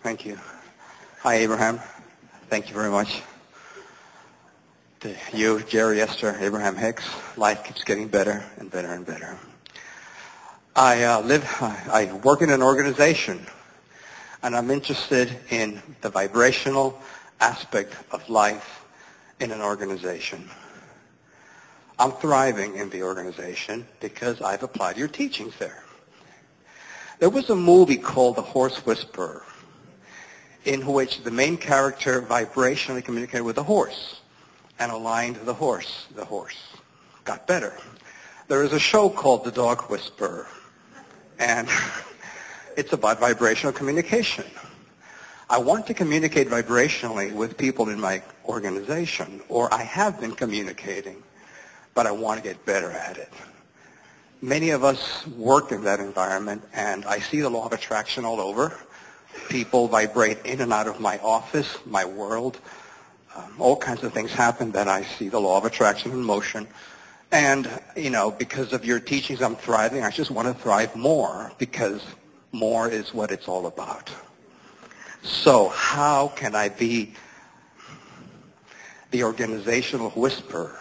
Thank you. Hi, Abraham. Thank you very much. To you, Jerry, Esther, Abraham, Hicks, life keeps getting better and better and better. I work in an organization, and I'm interested in the vibrational aspect of life in an organization. I'm thriving in the organization because I've applied your teachings there. There was a movie called The Horse Whisperer, in which the main character vibrationally communicated with the horse and aligned the horse. The horse got better. There is a show called The Dog Whisperer, and it's about vibrational communication. I want to communicate vibrationally with people in my organization, or I have been communicating, but I want to get better at it. Many of us work in that environment, and I see the law of attraction all over. People vibrate in and out of my office, my world. All kinds of things happen that I see the law of attraction in motion. And, because of your teachings, I'm thriving. I just want to thrive more because more is what it's all about. So how can I be the organizational whisperer?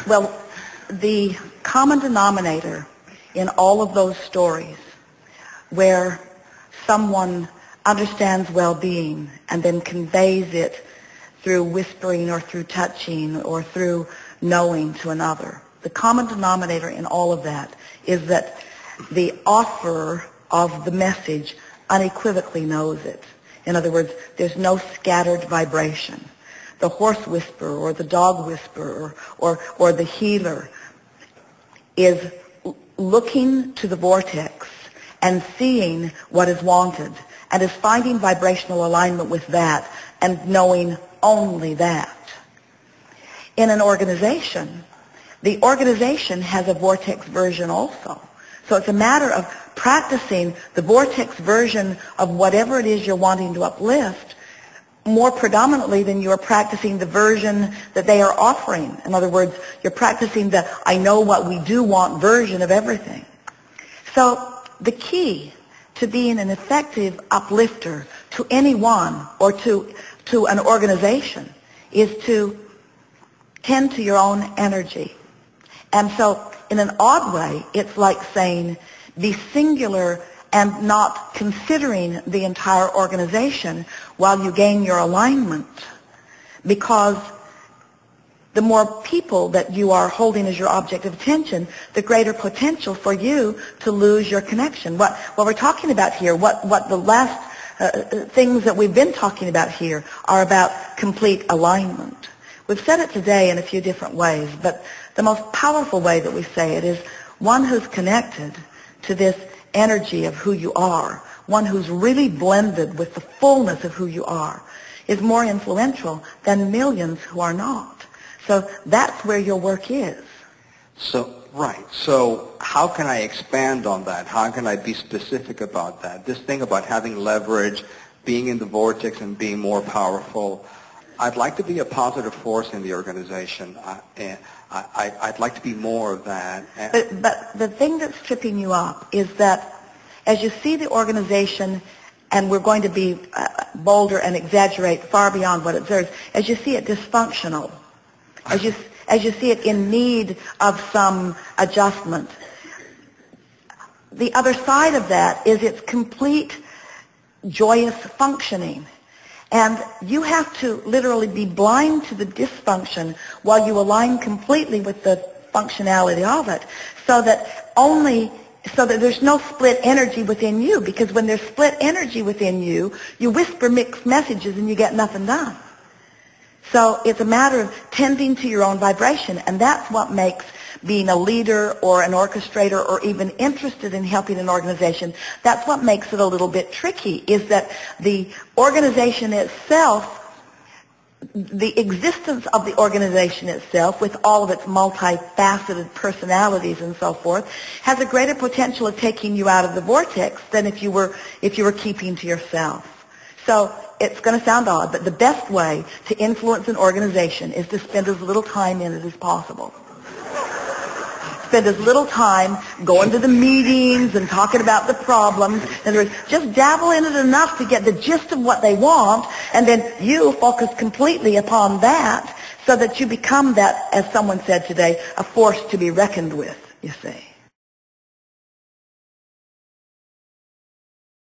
Well, the common denominator in all of those stories where someone understands well-being and then conveys it through whispering or through touching or through knowing to another, the common denominator in all of that is that the offerer of the message unequivocally knows it. In other words, there's no scattered vibration. The horse whisperer or the dog whisperer or the healer is looking to the vortex and seeing what is wanted and is finding vibrational alignment with that and knowing only that. In an organization, the organization has a vortex version also. So it's a matter of practicing the vortex version of whatever it is you're wanting to uplift more predominantly than you are practicing the version that they are offering. In other words, you're practicing the I know what we do want version of everything. So the key to being an effective uplifter to anyone or to an organization is to tend to your own energy. And so in an odd way, it's like saying be singular and not considering the entire organization while you gain your alignment, because the more people that you are holding as your object of attention, the greater potential for you to lose your connection. What we're talking about here, what the last things that we've been talking about here are about complete alignment. We've said it today in a few different ways, but the most powerful way that we say it is one who's connected to this energy of who you are, one who's really blended with the fullness of who you are, is more influential than millions who are not. So that's where your work is. So, right. So how can I expand on that? How can I be specific about that? This thing about having leverage, being in the vortex and being more powerful. I'd like to be a positive force in the organization. I'd like to be more of that. But the thing that's tripping you up is that as you see the organization, and we're going to be bolder and exaggerate far beyond what it deserves, as you see it dysfunctional, as you see it in need of some adjustment, the other side of that is its complete joyous functioning. And you have to literally be blind to the dysfunction while you align completely with the functionality of it, so that there's no split energy within you, because when there's split energy within you, you whisper mixed messages and you get nothing done. So it's a matter of tending to your own vibration, and that's what makes being a leader or an orchestrator or even interested in helping an organization, that's what makes it a little bit tricky, is that the organization itself, the existence of the organization itself, with all of its multifaceted personalities and so forth, has a greater potential of taking you out of the vortex than if you were keeping to yourself. So it's going to sound odd, but the best way to influence an organization is to spend as little time in it as possible. spend as little time going to the meetings and talking about the problems. In other words, just dabble in it enough to get the gist of what they want, and then you focus completely upon that so that you become that, as someone said today, a force to be reckoned with, you see.